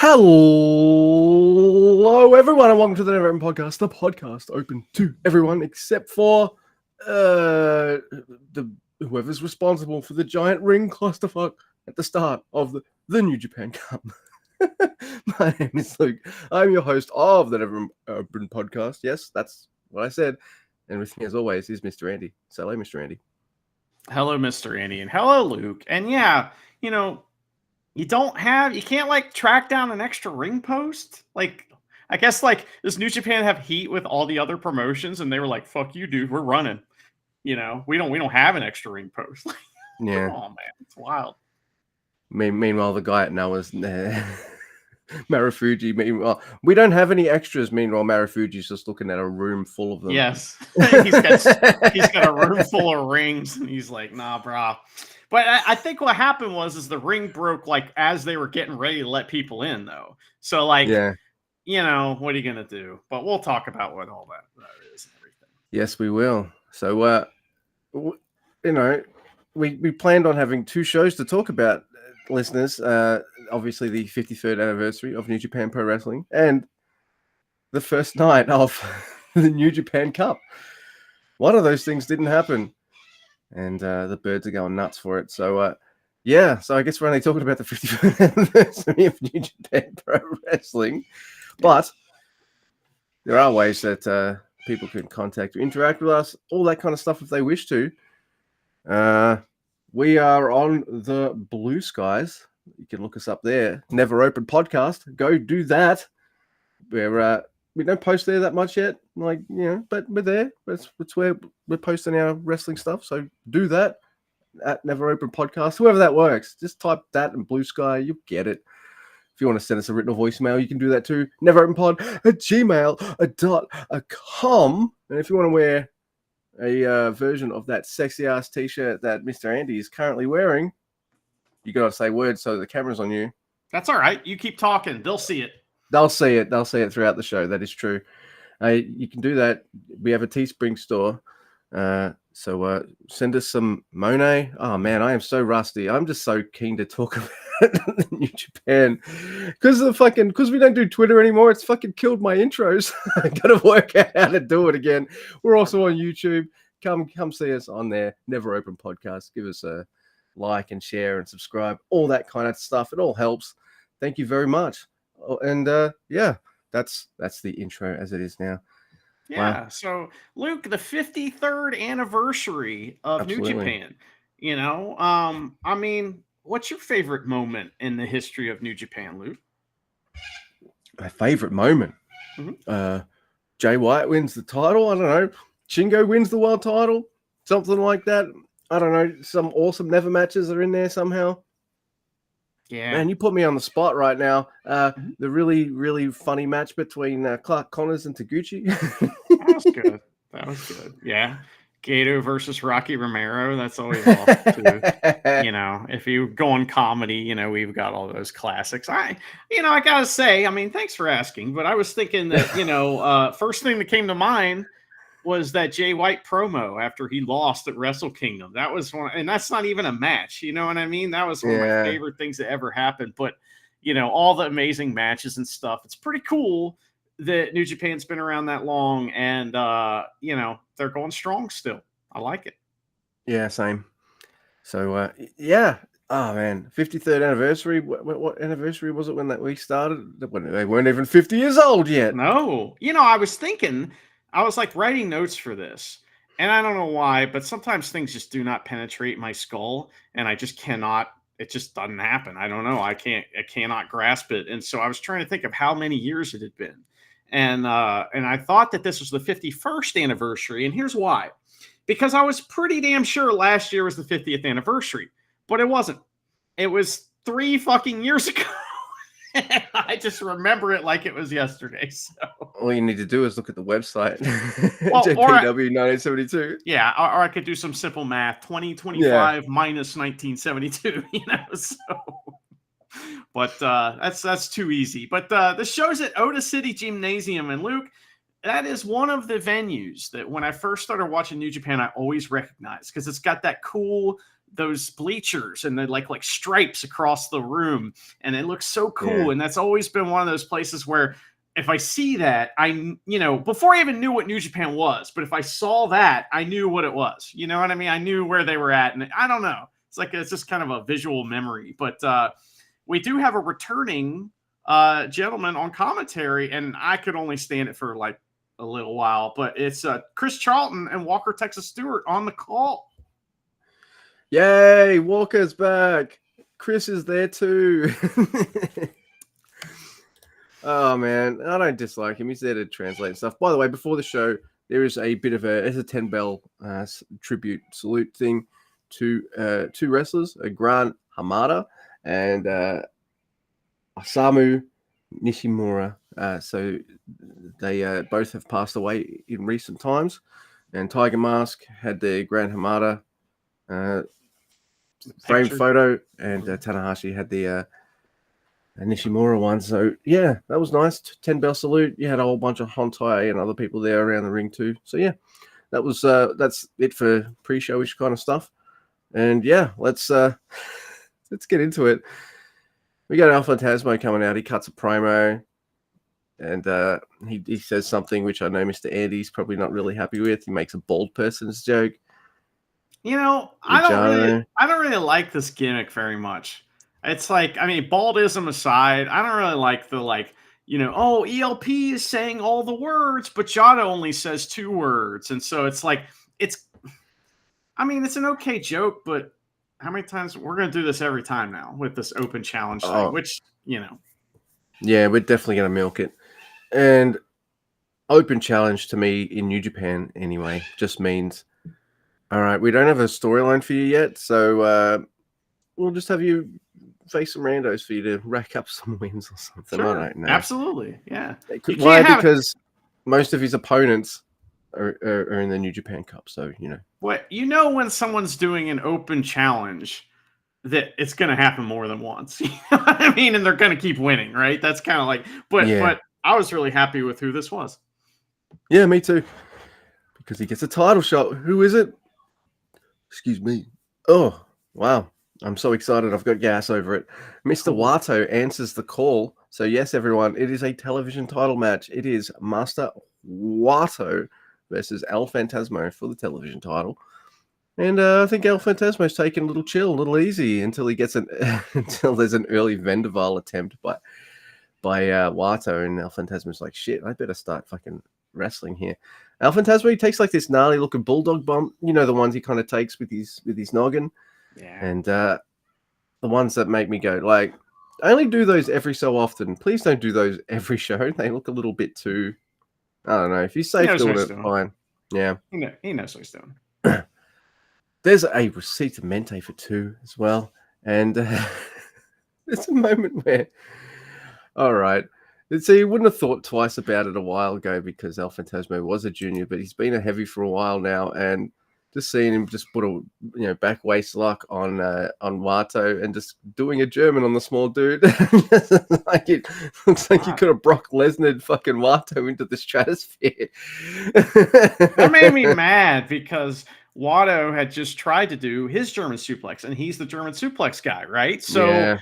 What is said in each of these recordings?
Hello, everyone, and welcome to the Never Open Podcast, the podcast open to everyone except for whoever's responsible for the giant ring clusterfuck at the start of the New Japan Cup. My name is Luke. I'm your host of the Never Open Podcast. Yes, that's what I said. And with me, as always, is Mr. Andy. Say hello, Mr. Andy. Hello, Mr. Andy, and hello, Luke. And yeah, you can't like track down an extra ring post. Like, I guess does New Japan have heat with all the other promotions, and they were like, "Fuck you, dude, we're running." We don't have an extra ring post. Yeah. Come on, man, it's wild. Meanwhile, the guy at Noah's Marufuji. Meanwhile, we don't have any extras. Meanwhile, Marufuji's just looking at a room full of them. Yes, he's got a room full of rings, and he's like, "Nah, brah." But I think what happened was the ring broke like as they were getting ready to let people in, though. So what are you gonna do? But we'll talk about what all that is and everything. Yes, we will. So, we planned on having two shows to talk about, listeners. Obviously, the 53rd anniversary of New Japan Pro Wrestling and the first night of the New Japan Cup. One of those things didn't happen. And the birds are going nuts for it. So, so I guess we're only talking about the 55th anniversary of New Japan Pro Wrestling. But there are ways that people can contact or interact with us, all that kind of stuff if they wish to. We are on the Blue Skies. You can look us up there. Never Open Podcast. Go do that. We don't post there that much yet, but we're there. It's where we're posting our wrestling stuff. So do that at Never Open Podcast, whoever that works. Just type that in Blue Sky. You'll get it. If you want to send us a written voicemail, you can do that too. neveropenpod@gmail.com. And if you want to wear a version of that sexy ass t-shirt that Mr. Andy is currently wearing, you got to say words so the camera's on you. That's all right. You keep talking. They'll see it. They'll see it. They'll see it throughout the show. That is true. You can do that. We have a Teespring store. So send us some Monet. Oh, man, I am so rusty. I'm just so keen to talk about New Japan. Because we don't do Twitter anymore. It's fucking killed my intros. I got to work out how to do it again. We're also on YouTube. Come see us on there. Never Open Podcast. Give us a like and share and subscribe. All that kind of stuff. It all helps. Thank you very much. And that's the intro as it is now. Yeah. Wow. So Luke, the 53rd anniversary of Absolutely. New Japan. What's your favorite moment in the history of New Japan, Luke? My favorite moment. Mm-hmm. Jay White wins the title. I don't know. Shingo wins the world title. Something like that. I don't know. Some awesome never matches are in there somehow. Yeah, man, you put me on the spot right now. The really, really funny match between Clark Connors and Taguchi. That was good. Yeah. Gato versus Rocky Romero. That's always awesome too. If you go on comedy, we've got all those classics. I gotta say, thanks for asking, but I was thinking that, first thing that came to mind was that Jay White promo after he lost at Wrestle Kingdom. That was one, and that's not even a match. You know what I mean? That was one of my favorite things that ever happened. But, all the amazing matches and stuff. It's pretty cool that New Japan's been around that long and, they're going strong still. I like it. Yeah, same. So, Oh, man. 53rd anniversary. What anniversary was it when we started? They weren't even 50 years old yet. No. I was thinking... I was writing notes for this, and I don't know why, but sometimes things just do not penetrate my skull, and I just cannot. It just doesn't happen. I don't know. I cannot grasp it. And so I was trying to think of how many years it had been, and I thought that this was the 51st anniversary, and here's why: because I was pretty damn sure last year was the 50th anniversary, but it wasn't. It was 3 fucking years ago. I just remember it like it was yesterday. So all you need to do is look at the website. NJPW 1972. Yeah, or I could do some simple math. 2025 minus 1972. So. But that's too easy. But the show's at Oda City Gymnasium, and Luke, that is one of the venues that when I first started watching New Japan, I always recognized because it's got that cool those bleachers and the like stripes across the room, and it looks so cool. Yeah. And that's always been one of those places where if I see that, before I even knew what New Japan was, but if I saw that, I knew what it was. You know what I mean? I knew where they were at, and I don't know. It's just kind of a visual memory. But we do have a returning gentleman on commentary, and I could only stand it for like a little while. But it's Chris Charlton and Walker Texas Stewart on the call. Yay! Walker's back. Chris is there too. Oh man, I don't dislike him. He's there to translate stuff. By the way, before the show, there is a bit of a 10 bell tribute salute thing to two wrestlers, Grant Hamada and Osamu Nishimura. So they both have passed away in recent times. And Tiger Mask had the Grant Hamada framed photo, and Tanahashi had the Nishimura one. So yeah, that was nice. 10 bell salute. You had a whole bunch of Hontai and other people there around the ring too. So yeah, that was that's it for pre-showish kind of stuff. And yeah, let's get into it. We got Alpha Tasmo coming out. He cuts a promo, and he says something which I know Mr. Andy's probably not really happy with. He makes a bald person's joke. You know, I don't really like this gimmick very much. It's like, I mean, baldism aside, I don't really like the ELP is saying all the words, but Jada only says 2 words. And so it's like, it's an okay joke, but how many times we're going to do this every time now with this open challenge thing, which, Yeah, we're definitely going to milk it. And open challenge to me in New Japan anyway just means, all right, we don't have a storyline for you yet, so we'll just have you face some randos for you to rack up some wins or something. Sure, I don't know. Absolutely, yeah. Why? Because most of his opponents are in the New Japan Cup, so What when someone's doing an open challenge, that it's going to happen more than once. You know what I mean? And they're going to keep winning, right? That's kind of like, but I was really happy with who this was. Yeah, me too. Because he gets a title shot. Who is it? Excuse me. Oh, wow. I'm so excited. I've got gas over it. Mr. Wato answers the call. So yes, everyone, it is a television title match. It is Master Wato versus El Phantasmo for the television title. And I think El Phantasmo's taking a little chill, a little easy until he gets until there's an early Vendaval attempt by Wato, and El Phantasmo's like, shit, I better start fucking wrestling here. El Phantasmo, he takes like this gnarly looking bulldog bump, the ones he kind of takes with his noggin. Yeah. And the ones that make me go, like, I only do those every so often. Please don't do those every show. They look a little bit too, I don't know. If you're safe doing it, fine. Yeah. He knows what he's doing. There's a receipt of Mente for 2 as well. And there's a moment where, all right. So you wouldn't have thought twice about it a while ago because El Phantasmo was a junior, but he's been a heavy for a while now. And just seeing him just put a back waist lock on Wato and just doing a German on the small dude. Like it looks like you could have Brock Lesnar fucking Wato into the stratosphere. That made me mad because Wato had just tried to do his German suplex, and he's the German suplex guy, right? So,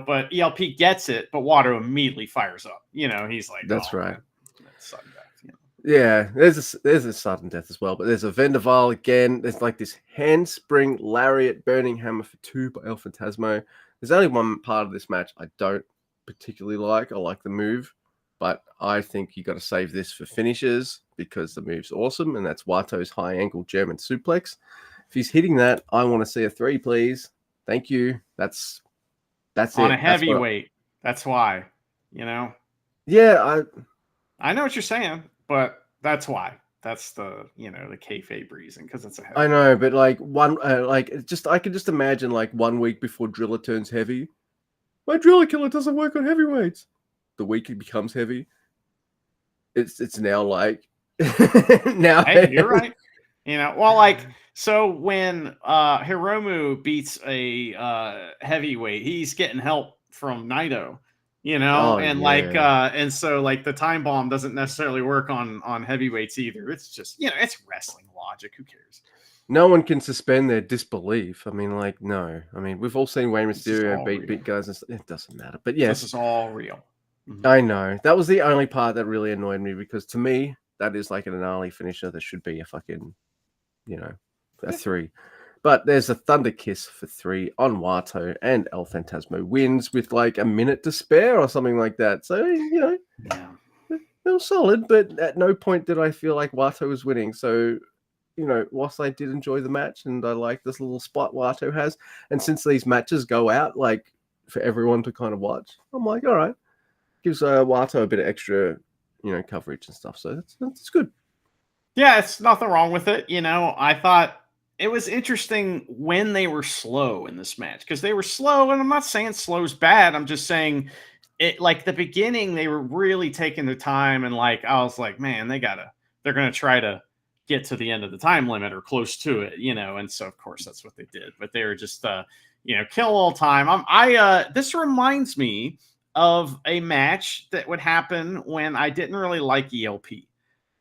but ELP gets it, but Wato immediately fires up. He's like, that's right. That's sudden death, Yeah, there's a sudden death as well, but there's a Vendaval again. There's like this handspring lariat burning hammer for 2 by El Phantasmo. There's only one part of this match I don't particularly like. I like the move, but I think you got to save this for finishes because the move's awesome, and that's Wato's high ankle German suplex. If he's hitting that, I want to see a 3, please. Thank you. That's on it. A heavyweight. That's why. Yeah, I know what you're saying, but that's why. That's the the kayfabe reason, because it's a heavy. I know, but like one I can just imagine like 1 week before Driller turns heavy. My Driller Killer doesn't work on heavyweights. The week he becomes heavy, it's now like now. Hey, you're right. So when Hiromu beats a heavyweight, he's getting help from Naito. And so the time bomb doesn't necessarily work on heavyweights either. It's just, it's wrestling logic. Who cares? no one can suspend their disbelief. I mean, like, no. I mean, we've all seen Rey Mysterio beat big guys. And it doesn't matter. But yes, this is all real. I know. That was the only part that really annoyed me because to me, that is like an Anali finisher that should be a fucking, a 3. But there's a Thunder Kiss for 3 on Wato, and El Phantasmo wins with like a minute to spare or something like that. So, Yeah. it was solid, but at no point did I feel like Wato was winning. So, whilst I did enjoy the match and I like this little spot Wato has, and since these matches go out like for everyone to kind of watch, I'm like, all right, gives Wato a bit of extra, coverage and stuff. So that's good. Yeah, it's nothing wrong with it. I thought it was interesting when they were slow in this match because they were slow, and I'm not saying slow's bad. I'm just saying it like the beginning they were really taking their time, and like I was like, man, they're gonna try to get to the end of the time limit or close to it, and so of course that's what they did. But they were just kill all time. This reminds me of a match that would happen when I didn't really like ELP.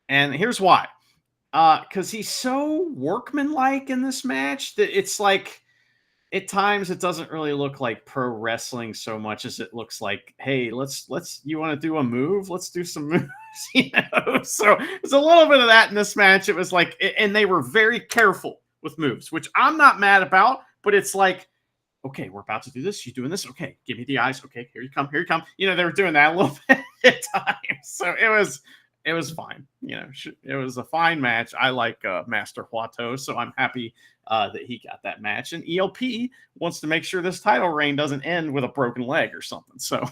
And here's why. Because he's so workmanlike in this match that it's like at times it doesn't really look like pro wrestling so much as it looks like, hey, let's you want to do a move? Let's do some moves, So there's a little bit of that in this match. It was like, and they were very careful with moves, which I'm not mad about, but it's like, okay, we're about to do this. You doing this? Okay, give me the eyes. Okay, here you come. Here you come. They were doing that a little bit at times. So it was fine. It was a fine match. I like Master Huato, so I'm happy that he got that match. And ELP wants to make sure this title reign doesn't end with a broken leg or something. So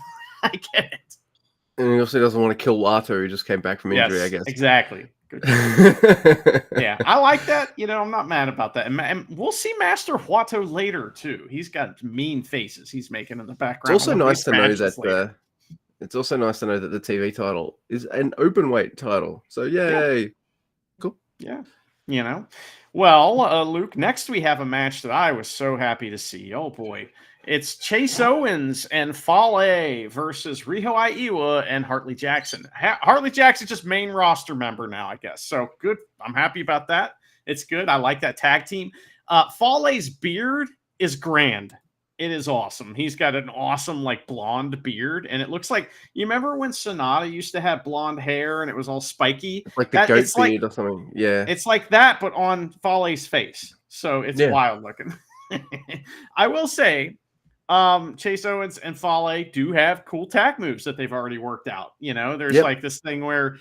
I get it. And he also doesn't want to kill Wato, who just came back from injury, Yes, I guess. Exactly. Good. Yeah, I like that. I'm not mad about that. And we'll see Master Huato later, too. He's got mean faces he's making in the background. It's also nice to know that it's also nice to know that the TV title is an open weight title. So, yay. Yeah. Cool. Yeah. Well, Luke, next we have a match that I was so happy to see. Oh, boy. It's Chase Owens and Fale versus Riho Aiwa and Hartley Jackson. Hartley Jackson's just main roster member now, I guess. So, good. I'm happy about that. It's good. I like that tag team. Fale's beard is grand. It is awesome. He's got an awesome, like, blonde beard, and it looks like, you remember when Sonata used to have blonde hair and it was all spiky? It's like the goat beard or something. Yeah. It's like that, but on Fale's face. So it's wild looking. I will say, Chase Owens and Fale do have cool tag moves that they've already worked out. There's like this thing where,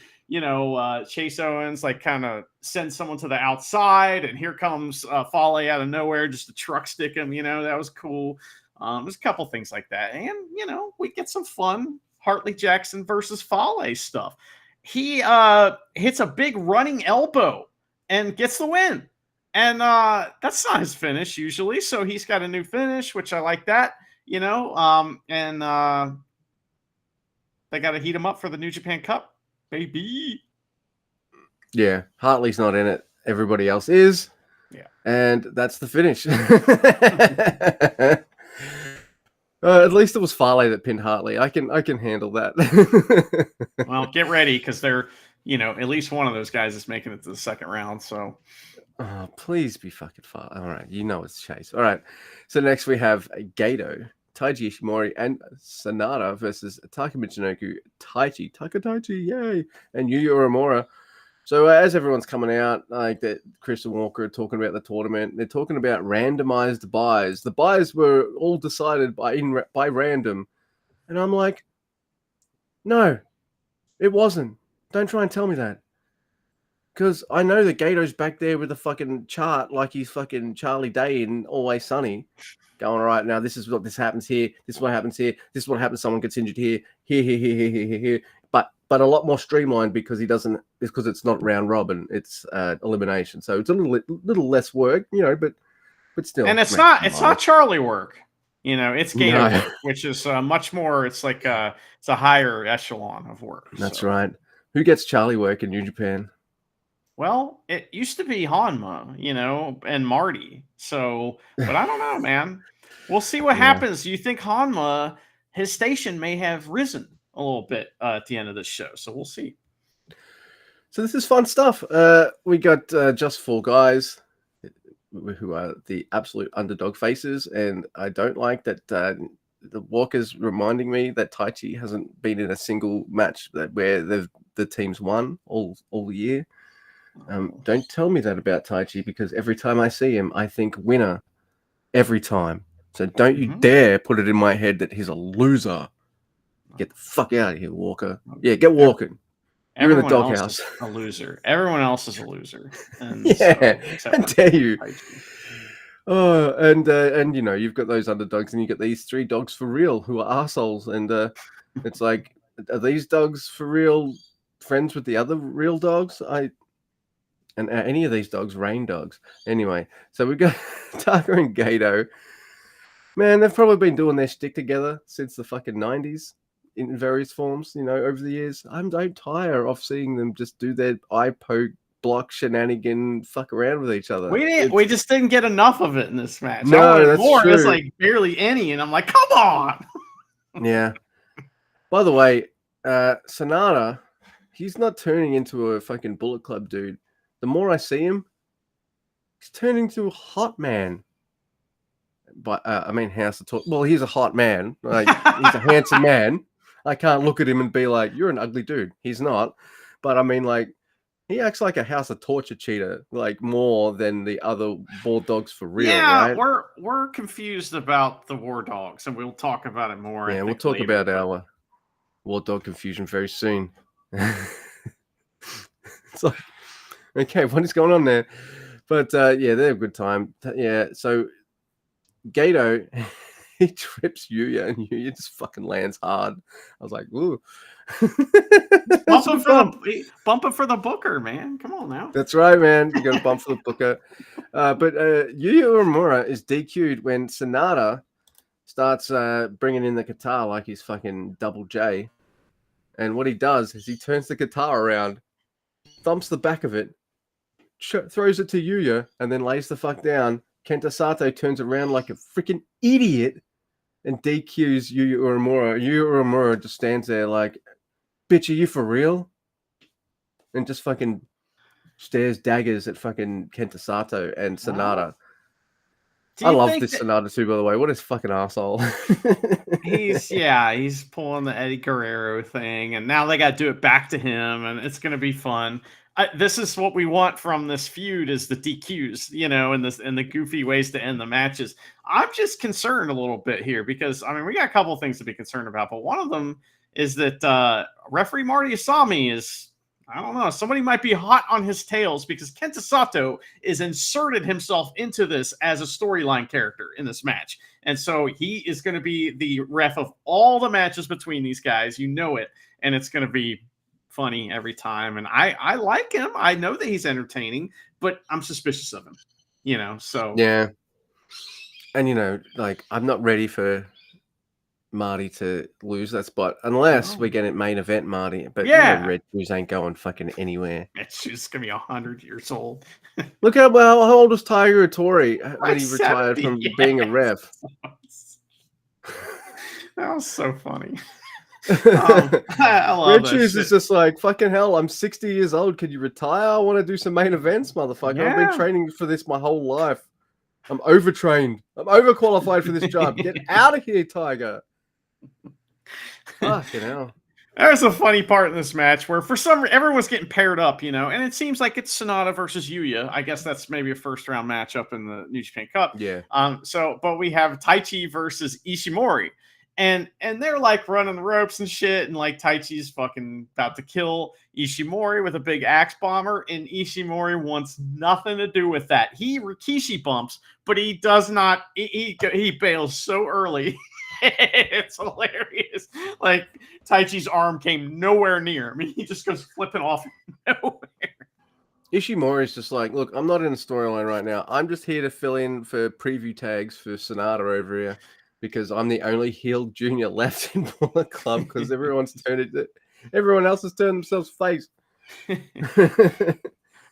Chase Owens like kind of sends someone to the outside, and here comes Fale out of nowhere just to truck stick him. That was cool. There's a couple things like that, and we get some fun Hartley Jackson versus Fale stuff. He hits a big running elbow and gets the win. And that's not his finish usually. So he's got a new finish, which I like that, and they got to heat him up for the New Japan Cup, baby. Yeah. Hartley's not in it. Everybody else is. Yeah. And that's the finish. At least it was Fale that pinned Hartley. I can handle that. Well, get ready because they're, at least one of those guys is making it to the second round. So, oh, please be fucking Fale. All right, it's Chase. All right. So next we have Gato, Taiji Ishimori, and Sonata versus Taka Michinoku, Takataichi, yay, and Yuya Uemura. So as everyone's coming out, like that, Chris and Walker are talking about the tournament. They're talking about randomized buys. The buys were all decided by random, and I'm like, no, it wasn't. Don't try and tell me that, because I know that Gato's back there with a fucking chart like he's fucking Charlie Day in Always Sunny, going, all right, now this is what this happens here. This is what happens here. This is what happens. Someone gets injured here. Here. But a lot more streamlined because it's not round robin. It's elimination. So it's a little less work, but still. And it's not Charlie work. It's Gato work, which is much more. It's like it's a higher echelon of work. That's right. Who gets Charlie work in New Japan? Well, it used to be Hanma, and Marty. So, but I don't know, man. We'll see what happens. Do you think Hanma, his station may have risen a little bit at the end of this show? So we'll see. So this is fun stuff. We got Just 4 Guys who are the absolute underdog faces, and I don't like that the Walker's reminding me that Taichi hasn't been in a single match where the team's won all year. Don't tell me that about Taichi, because every time I see him, I think winner every time. So don't you dare put it in my head that he's a loser. Get the fuck out of here, Walker. Yeah, get walking. You're in the doghouse. A loser. Everyone else is a loser. And yeah, so, how dare you? Oh, and you know, you've got those underdogs, and you get these 3 dogs for real who are assholes, and it's like, are these dogs for real friends with the other real dogs? And any of these dogs, rain dogs. Anyway, so we got Taka and Gato. Man, they've probably been doing their shtick together since the fucking 90s in various forms, you know, over the years. I don't tire of seeing them just do their eye poke, block, shenanigan, fuck around with each other. We just didn't get enough of it in this match. No, I wanted that's more. true. It's like barely any, and I'm like, come on. Yeah. By the way, Sonata, he's not turning into a fucking Bullet Club dude. The more I see him, he's turning into a hot man. But I mean, House of Torture. Well, he's a hot man. Like, he's a handsome man. I can't look at him and be like, "You're an ugly dude." He's not. But I mean, like, he acts like a House of Torture cheater, like more than the other War Dogs for real. Yeah, right? we're confused about the War Dogs, and we'll talk about it more. Yeah, we'll talk about our War Dog confusion very soon. It's like, okay, what is going on there? But yeah, they're a good time. Yeah, so Gato, he trips Yuya, and Yuya just fucking lands hard. I was like, ooh. Bumping for the Booker, man. Come on now. That's right, man. You got to bump for the Booker. But Yuya Uemura is DQ'd when Sonata starts bringing in the guitar like he's fucking Double J. And what he does is he turns the guitar around, thumps the back of it, throws it to Yuya, and then lays the fuck down. Kenta Sato turns around like a freaking idiot and DQs Yuya Uemura. Yuya Uemura just stands there like, bitch, are you for real? And just fucking stares daggers at fucking Kenta Sato and Sonata. I love this Sonata too, by the way. What a fucking asshole. He's pulling the Eddie Guerrero thing, and now they got to do it back to him, and it's going to be fun. This is what we want from this feud, is the DQs, you know, and the goofy ways to end the matches. I'm just concerned a little bit here because, I mean, we got a couple of things to be concerned about, but one of them is that referee Marty Asami is, I don't know, somebody might be hot on his tails because Kenta Sato is inserted himself into this as a storyline character in this match. And so he is going to be the ref of all the matches between these guys. You know it. And it's going to be funny every time. And I like him. I know that he's entertaining, but I'm suspicious of him, you know, so. Yeah. And, you know, like, I'm not ready for Marty to lose that spot unless we get it main event Marty. But yeah, you know, Red Shoes ain't going fucking anywhere. Red Shoes gonna be 100 years old. Look how old was Tiger Hattori when he retired from being a ref? That was so funny. I love Red Shoes is just like, fucking hell, I'm 60 years old. Can you retire? I want to do some main events, motherfucker. Yeah. I've been training for this my whole life. I'm overtrained. I'm overqualified for this job. Get out of here, Tiger. Fucking hell. There's a funny part in this match where for some reason everyone's getting paired up, you know, and it seems like it's Sonata versus Yuya. I guess that's maybe a first round matchup in the New Japan Cup. Yeah. But we have Taichi versus Ishimori. And they're like running the ropes and shit, and like Taichi's fucking about to kill Ishimori with a big axe bomber, and Ishimori wants nothing to do with that. He Rikishi bumps, but he does not. He bails so early. It's hilarious. Like Taichi's arm came nowhere near. I mean, he just goes flipping off nowhere. Ishimori is just like, look, I'm not in a storyline right now. I'm just here to fill in for preview tags for Sonata over here because I'm the only heel junior left in Bullet Club because everyone else has turned themselves face. That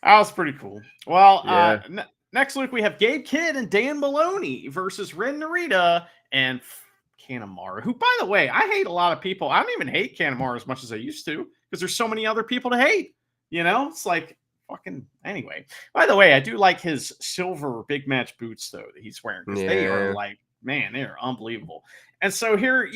was pretty cool. Well, yeah. Next week we have Gabe Kidd and Dan Maloney versus Ren Narita and Kanemaru, who, by the way, I hate a lot of people. I don't even hate Kanemaru as much as I used to because there's so many other people to hate. You know, it's like fucking anyway. By the way, I do like his silver big match boots though that he's wearing because they are Yeah. like, man, they are unbelievable. And so here,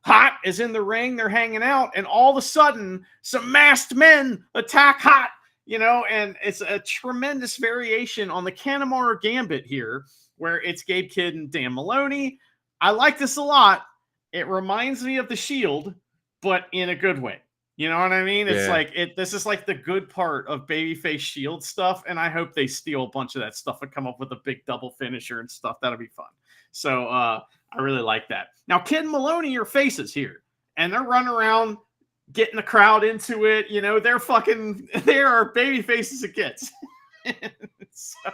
Hot is in the ring, they're hanging out, and all of a sudden, some masked men attack Hot, and it's a tremendous variation on the Kanemaru Gambit here, where it's Gabe Kidd and Dan Maloney. I like this a lot. It reminds me of the Shield, but in a good way. You know what I mean? It's Yeah. like this is like the good part of babyface Shield stuff, and I hope they steal a bunch of that stuff and come up with a big double finisher and stuff. That'll be fun. So I really like that. Now, Kidd and Maloney are faces here, and they're running around getting the crowd into it. They are baby faces it gets. So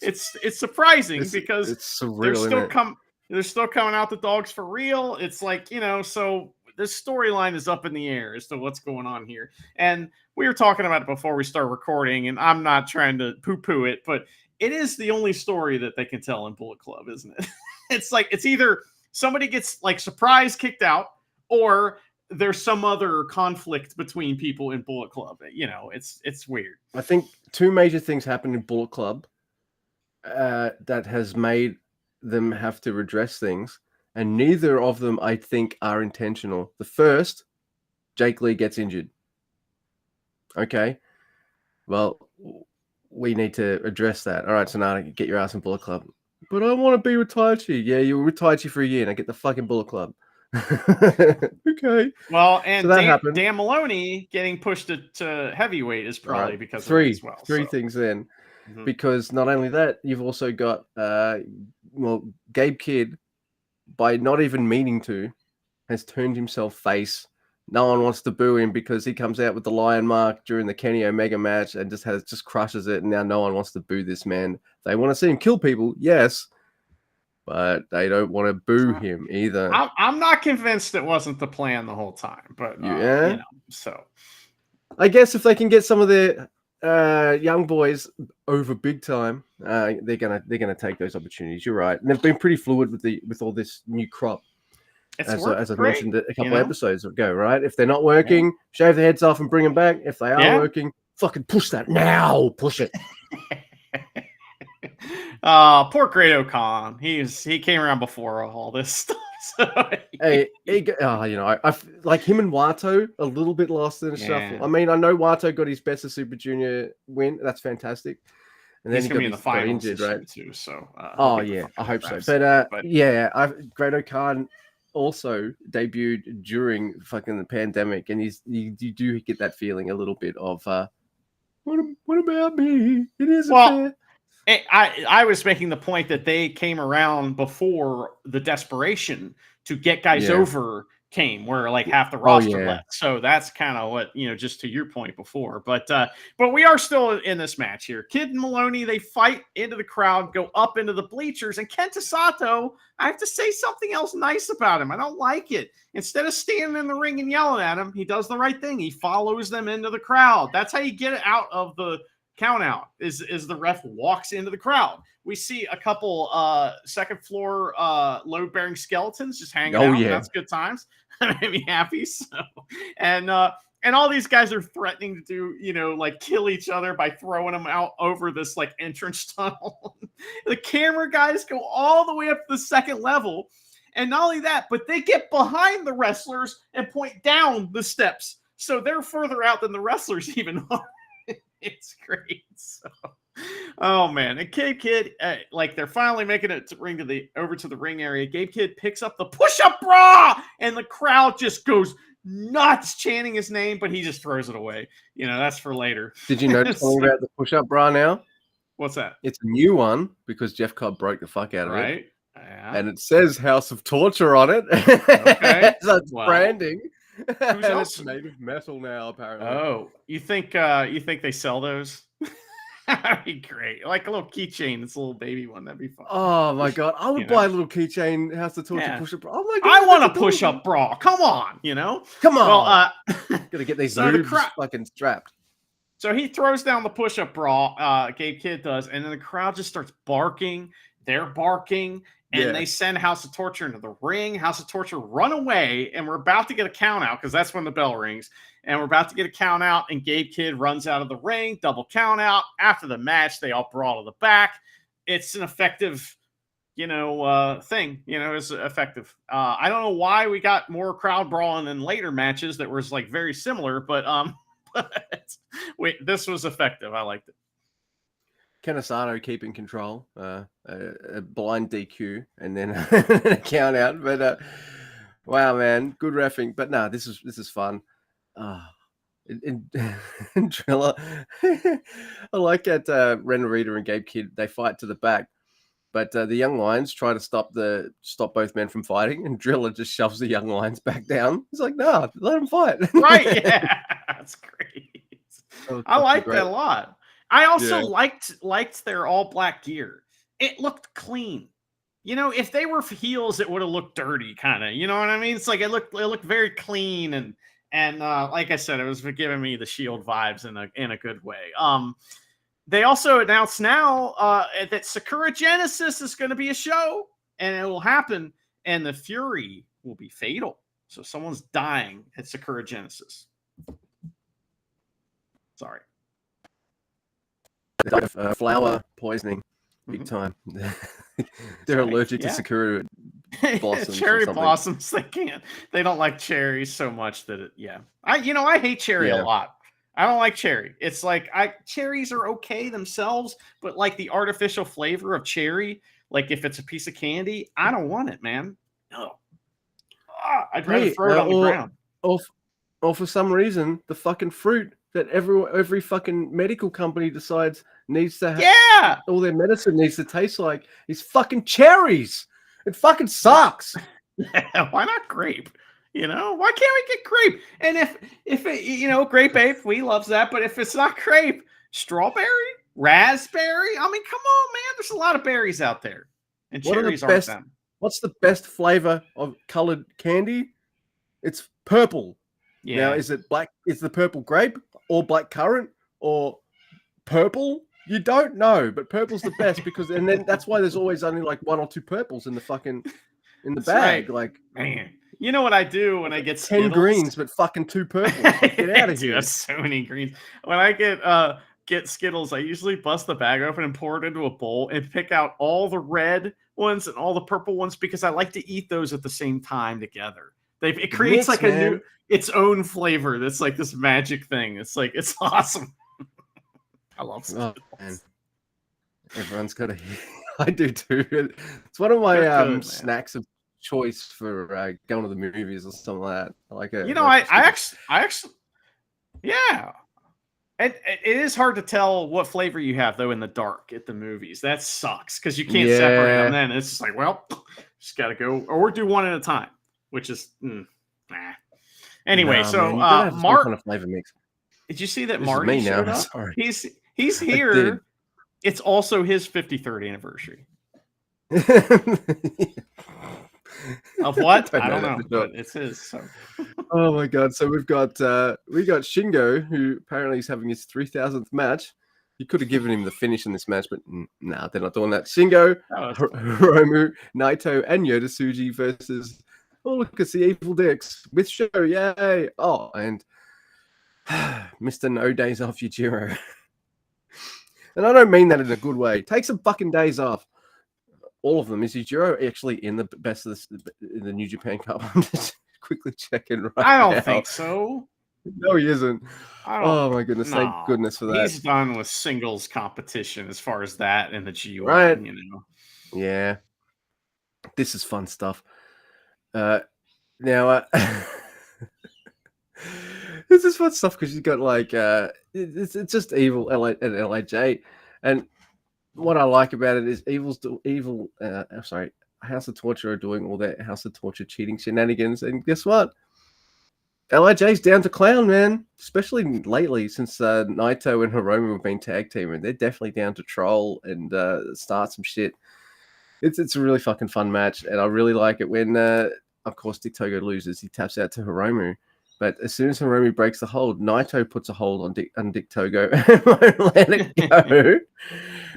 it's surprising because it's surreal, they're still coming out the dogs for real. It's like, so this storyline is up in the air as to what's going on here. And we were talking about it before we start recording, and I'm not trying to poo-poo it, but it is the only story that they can tell in Bullet Club, isn't it? It's like, it's either somebody gets like surprise kicked out, or there's some other conflict between people in Bullet Club. It's weird. I think two major things happened in Bullet Club that has made them have to redress things, and neither of them, I think, are intentional. The first, Jake Lee gets injured. Okay, well, we need to address that. All right, so now get your ass in Bullet Club. But I want to be with Taichi. Yeah, you were with Taichi for a year. Now get the fucking Bullet Club. Okay. Well, and so Dan Maloney getting pushed to heavyweight is probably because of that as well. Three things then. Mm-hmm. Because not only that, you've also got Gabe Kidd, by not even meaning to, has turned himself face. No one wants to boo him because he comes out with the lion mark during the Kenny Omega match and just crushes it. And now no one wants to boo this man. They want to see him kill people, yes, but they don't want to boo him either. I'm not convinced it wasn't the plan the whole time, but so I guess if they can get some of their young boys over big time, they're gonna take those opportunities. You're right, and they've been pretty fluid with all this new crop. As I mentioned a couple of episodes ago, right? If they're not working, shave their heads off and bring them back. If they are working, fucking push that now. Push it. Poor Great O'Khan. He came around before all this stuff. So I like him and Wato a little bit lost in the shuffle. I mean, I know Wato got his best of Super Junior win. That's fantastic. And then he's gonna be in the finals injured, right? Too. So I hope so. But Great O'Khan also debuted during fucking the pandemic, and you do get that feeling a little bit of what about me? It isn't fair. I was making the point that they came around before the desperation to get guys over came, where like half the roster left. So that's kind of what, just to your point before. But we are still in this match here. Kidd and Maloney, they fight into the crowd, go up into the bleachers, and Kenta Sato, I have to say something else nice about him. I don't like it. Instead of standing in the ring and yelling at him, he does the right thing. He follows them into the crowd. That's how you get it out of the count out, is the ref walks into the crowd. We see a couple second floor load-bearing skeletons just hanging out. Yeah. That's good times. That made me happy. So, and all these guys are threatening to do, like kill each other by throwing them out over this like entrance tunnel. The camera guys go all the way up to the second level. And not only that, but they get behind the wrestlers and point down the steps. So they're further out than the wrestlers even are. It's great. So, oh man, and Gabe Kidd, like they're finally making it over to the ring area. Gabe Kidd picks up the push-up bra, and the crowd just goes nuts chanting his name, but he just throws it away. That's for later. Did you notice something about the push-up bra now? What's that? It's a new one because Jeff Cobb broke the fuck out of it. Right. Yeah. And it says House of Torture on it. Okay. So it's branding. Who's else? It's native metal now, apparently. Oh, you think they sell those? That'd be great. Like a little keychain. It's a little baby one. That'd be fun. Oh my god, I would buy a little keychain House of Torture push-up bra. Oh my god, I want a push-up bra. Come on, Come on. Well, gotta get these boobs fucking strapped. So he throws down the push-up bra. Gabe Kidd does, and then the crowd just starts barking. They're barking. And they send House of Torture into the ring. House of Torture run away, and we're about to get a count out because that's when the bell rings. And we're about to get a count out, and Gabe Kidd runs out of the ring, double count out. After the match, they all brawl to the back. It's an effective, thing. It's effective. I don't know why we got more crowd brawling in later matches that was like very similar, but this was effective. I liked it. Ken Asano keeping control, a blind DQ, and then a count out. But wow, man, good reffing. But no, this is fun. In Driller, I like that Ren Narita and Gabe Kidd, they fight to the back, but the Young Lions try to stop both men from fighting, and Driller just shoves the Young Lions back down. He's like, "No, let them fight." Right? Yeah, that's great. I like that a lot. I also liked their all black gear. It looked clean. If they were heels, it would have looked dirty, kind of. You know what I mean? It's like it looked very clean and like I said, it was giving me the Shield vibes in a good way. They also announced now that Sakura Genesis is going to be a show, and it will happen, and the Fury will be fatal. So someone's dying at Sakura Genesis. Sorry. Flower poisoning, big time. They're allergic to Sakura blossoms. Cherry blossoms. They don't like cherries so much that I hate cherry a lot. I don't like cherry. It's like cherries are okay themselves, but like the artificial flavor of cherry, like if it's a piece of candy, I don't want it, man. No. I'd rather throw it on the ground. Or for some reason, the fucking fruit that every fucking medical company decides needs to have all their medicine needs to taste like is fucking cherries. It fucking sucks. Why not grape? Why can't we get grape? And if it, grape ape, we loves that. But if it's not grape, strawberry, raspberry. I mean, come on, man. There's a lot of berries out there, and cherries aren't them. What's the best flavor of colored candy? It's purple. Yeah. Now, is it black? Is the purple grape or black currant or purple? You don't know, but purple's the best because, and then that's why there's always only like one or two purples in the bag. Right. Like, man, you know what I do when I get 10 greens, but fucking 2 purples. Like, get out of here. That's so many greens. When I get Skittles, I usually bust the bag open and pour it into a bowl and pick out all the red ones and all the purple ones because I like to eat those at the same time together. It creates like its own flavor. That's like this magic thing. It's like, it's awesome. I love Skittles. Oh, man. Everyone's got I do too. It's one of my snacks of choice for going to the movies or something like that. I like it. I actually, yeah. It is hard to tell what flavor you have though in the dark at the movies. That sucks because you can't separate them. Then it's just like, well, just gotta go or do one at a time, which is Anyway, Mark, kind of flavor mix. Did you see that Marty showed up? Sorry. He's here. It's also his 53rd anniversary. Of what? I don't know, but it's his. So. Oh my god! So we got Shingo, who apparently is having his 3,000th match. You could have given him the finish in this match, but no, they're not doing that. Shingo, Hiromu, Naito, and Yota Tsuji versus look, it's the Evil Dicks with Show, yay! Oh, and Mr. No Days Off Yujiro. And I don't mean that in a good way. Take some fucking days off. All of them. Is Yujiro actually in the best of in the New Japan Cup? I'm just quickly checking right now. I don't think so. No, he isn't. Oh my goodness! No. Thank goodness for that. He's done with singles competition as far as that in the G1. Right. Yeah. This is fun stuff. Now, this is fun stuff because you've got like it's just Evil and LAJ, and what I like about it is House of Torture are doing all that House of Torture cheating shenanigans, and guess what? LIJ's down to clown, man. Especially lately since Naito and Hiromu have been tag teaming, they're definitely down to troll and start some shit. It's a really fucking fun match, and I really like it when, of course, Dick Togo loses. He taps out to Hiromu, but as soon as Hiromu breaks the hold, Naito puts a hold on Dick Togo and won't let it go.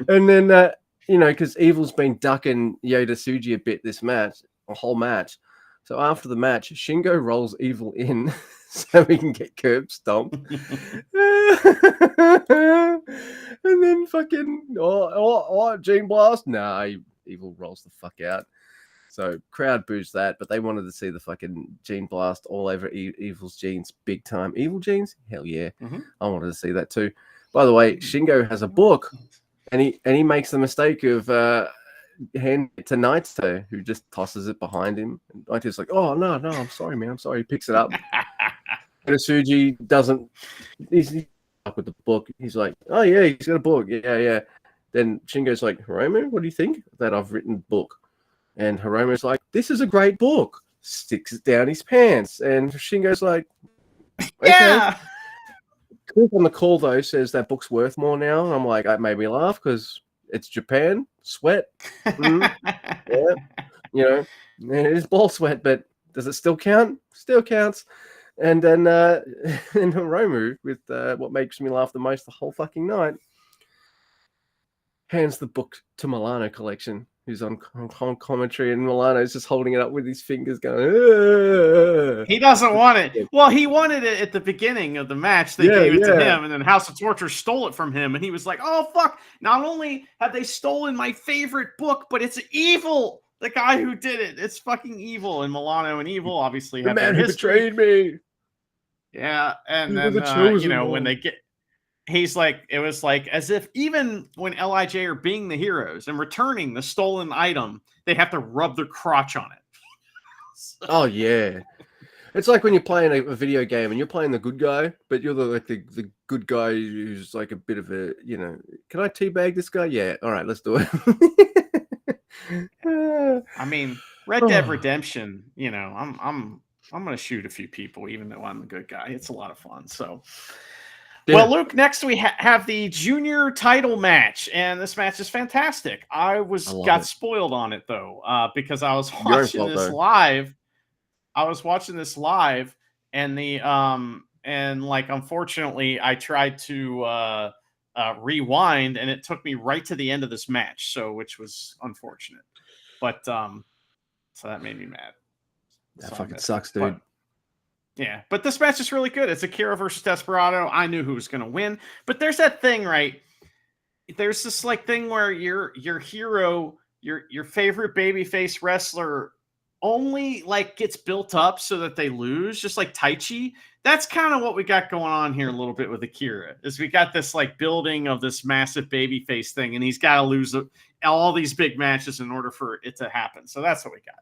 And then you know, because Evil's been ducking Yoda Tsuji a bit this match, a whole match. So after the match, Shingo rolls Evil in so we can get curb stomped. And then fucking, Gene Blast? Nah, Evil rolls the fuck out. So crowd boos that, but they wanted to see the fucking Gene Blast all over Evil's jeans big time. Evil jeans? Hell yeah. I wanted to see that too. By the way, Shingo has a book, and he makes the mistake of handing it to Naito, who just tosses it behind him. And Naito's like, "Oh no, I'm sorry, man, I'm sorry." He picks it up. Suji doesn't. He's up with the book. He's like, "Oh yeah, he's got a book. Yeah." Then Shingo's like, "Hiromu, what do you think that I've written book?" And Hiromu's like, "This is a great book." Sticks it down his pants, and Shingo's like, "Okay." Yeah. Cliff on the call though says that book's worth more now. I'm like, that made me laugh because it's Japan, sweat. Yeah, you know, it is ball sweat, but does it still count? Still counts. And then and Hiromu, with what makes me laugh the most the whole fucking night, hands the book to Milano Collection, who's on commentary, and Milano's just holding it up with his fingers going, "Ugh." He doesn't want it. Well, he wanted it at the beginning of the match. They gave it to him, and then House of Torture stole it from him, and he was like, "Oh, fuck. Not only have they stolen my favorite book, but it's Evil. The guy who did it. It's fucking Evil." And Milano and Evil obviously have the man who history. betrayed me. Yeah, and then, you know, when they get... He's like, it was like as if even when LIJ are being the heroes and returning the stolen item, they have to rub their crotch on it. So. Oh yeah, it's like when you're playing a video game and you're playing the good guy, but you're the good guy who's like a bit of a, you know, can I teabag this guy? Yeah, all right, let's do it. I mean, Red Dead Redemption, you know, I'm gonna shoot a few people even though I'm the good guy. It's a lot of fun. So. Yeah. Well, Luke, next we have the junior title match, and this match is fantastic. I got spoiled on it though, because I was watching this live. And unfortunately, I tried to rewind, and it took me right to the end of this match, which was unfortunate. But so that made me mad. That fucking sucks, dude. Yeah, but this match is really good. It's Akira versus Desperado. I knew who was going to win, but there's that thing, right? There's this like thing where your hero, your favorite babyface wrestler, only like gets built up so that they lose, just like Taichi. That's kind of what we got going on here a little bit with Akira. Is we got this like building of this massive babyface thing, and he's got to lose all these big matches in order for it to happen. So that's what we got.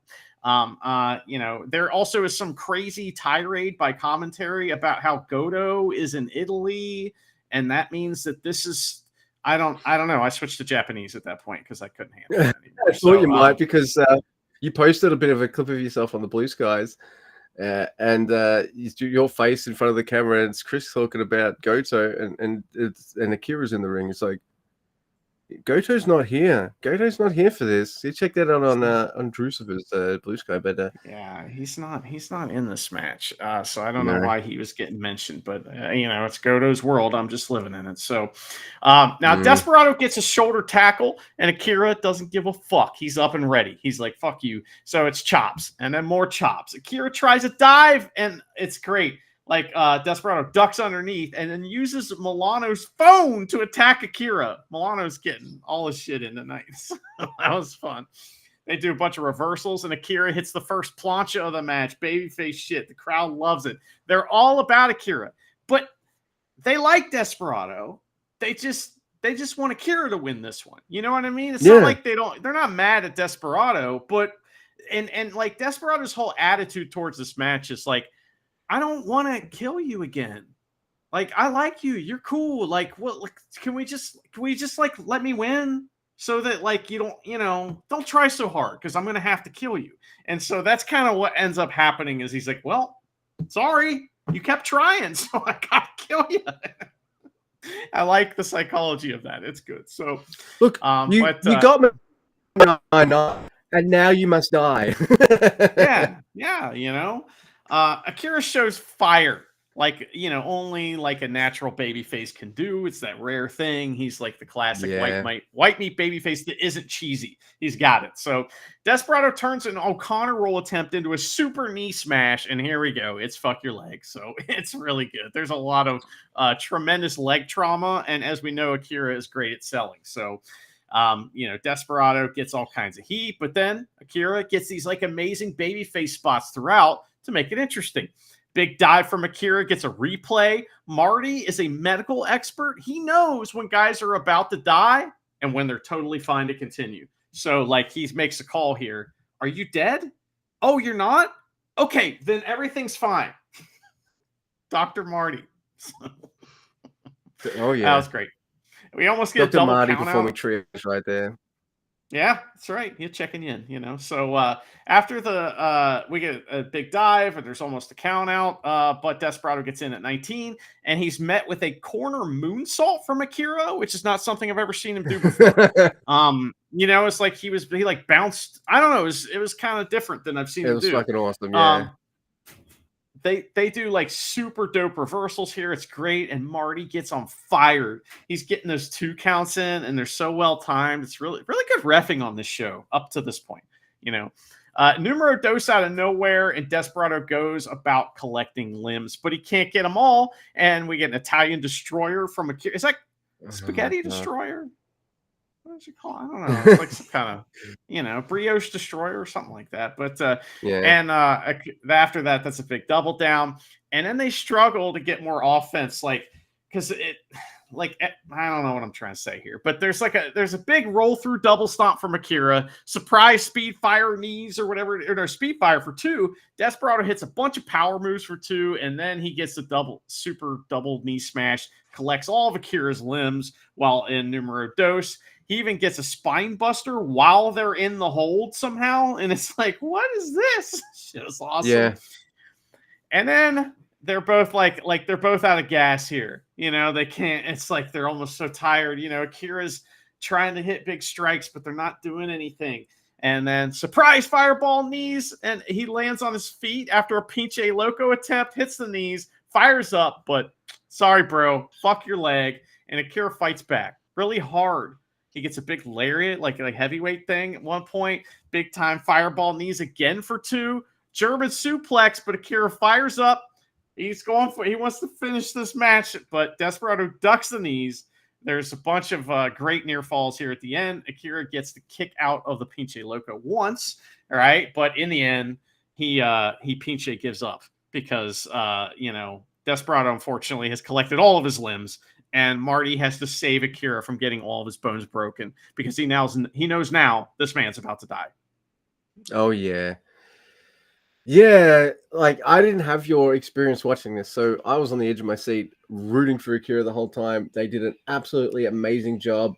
You know, there also is some crazy tirade by commentary about how Goto is in Italy, and that means that this is, I don't know. I switched to Japanese at that point because I couldn't handle it anymore. I thought you might, because you posted a bit of a clip of yourself on the Blue Skies, and your face in front of the camera, and it's Chris talking about Goto, and Akira's in the ring. It's like, Goto's not here. Goto's not here for this. You check that out on Drusiva's Blue Sky, but yeah, he's not in this match. So I don't know why he was getting mentioned, but you know, it's Goto's world. I'm just living in it. So now Desperado gets a shoulder tackle, and Akira doesn't give a fuck. He's up and ready. He's like, "Fuck you." So it's chops, and then more chops. Akira tries a dive, and it's great. Like Desperado ducks underneath and then uses Milano's phone to attack Akira. Milano's getting all his shit in tonight. So that was fun. They do a bunch of reversals, and Akira hits the first plancha of the match. Babyface shit. The crowd loves it. They're all about Akira, but they like Desperado. They just want Akira to win this one. You know what I mean? It's not like they're not mad at Desperado, but and like Desperado's whole attitude towards this match is like, I don't want to kill you again. Like, I like you. You're cool. Like, what? Like, can we just like let me win so that like you don't try so hard because I'm gonna have to kill you. And so that's kind of what ends up happening. Is he's like, well, sorry, you kept trying, so I gotta kill you. I like the psychology of that. It's good. So look, you got me. And now you must die. yeah. You know. Akira shows fire like, only like a natural baby face can do. It's that rare thing. He's like the classic Yeah. white meat baby face that isn't cheesy. He's got it. So Desperado turns an O'Connor roll attempt into a super knee smash, and here we go. It's fuck your leg. So it's really good. There's a lot of tremendous leg trauma, and as we know, Akira is great at selling. So Desperado gets all kinds of heat, but then Akira gets these like amazing babyface spots throughout to make it interesting. Big dive from Akira gets a replay. Marty is a medical expert. He knows when guys are about to die and when they're totally fine to continue. So, like, he makes a call here. Are you dead? Oh, you're not? Okay, then everything's fine. Dr. Marty. Oh, yeah. That was great. We almost get Dr. a double Marty count performing out. triage right there. Yeah, that's right. You're checking in. So after the we get a big dive, and there's almost a count out, but Desperado gets in at 19, and he's met with a corner moonsault from Akira, which is not something I've ever seen him do before. It's like he like bounced. I don't know. It was kind of different than I've seen It him was do. fucking awesome. Yeah. They do like super dope reversals here. It's great, and Marty gets on fire. He's getting those 2 counts in, and they're so well timed. It's really really good reffing on this show up to this point. Numero dos out of nowhere, and Desperado goes about collecting limbs, but he can't get them all. And we get an Italian destroyer from a. Is that spaghetti destroyer? What is it called? I don't know. It's like some kind of, brioche destroyer or something like that. But Yeah. and after that, that's a big double down. And then they struggle to get more offense, because I don't know what I'm trying to say here, but there's a big roll through double stomp from Akira, surprise speed fire knees or whatever, or no, speed fire for 2. Desperado hits a bunch of power moves for 2, and then he gets the super double knee smash, collects all of Akira's limbs while in numero dos. He even gets a spine buster while they're in the hold somehow, and it's like, what is this? Shit is awesome. Yeah. And then they're both like they're both out of gas here. They can't. It's like they're almost so tired. Akira's trying to hit big strikes, but they're not doing anything. And then surprise fireball knees, and he lands on his feet after a pinche loco attempt, hits the knees, fires up, but sorry, bro, fuck your leg. And Akira fights back really hard. He gets a big lariat, like a heavyweight thing at one point. Big time fireball knees again for 2. German suplex, but Akira fires up. He wants to finish this match, but Desperado ducks the knees. There's a bunch of great near falls here at the end. Akira gets the kick out of the Pinche Loco once, all right, but in the end, he Pinche gives up because Desperado unfortunately has collected all of his limbs, and Marty has to save Akira from getting all of his bones broken because he knows now this man's about to die. Oh yeah. Yeah, like I didn't have your experience watching this, so I was on the edge of my seat rooting for Akira the whole time. They did an absolutely amazing job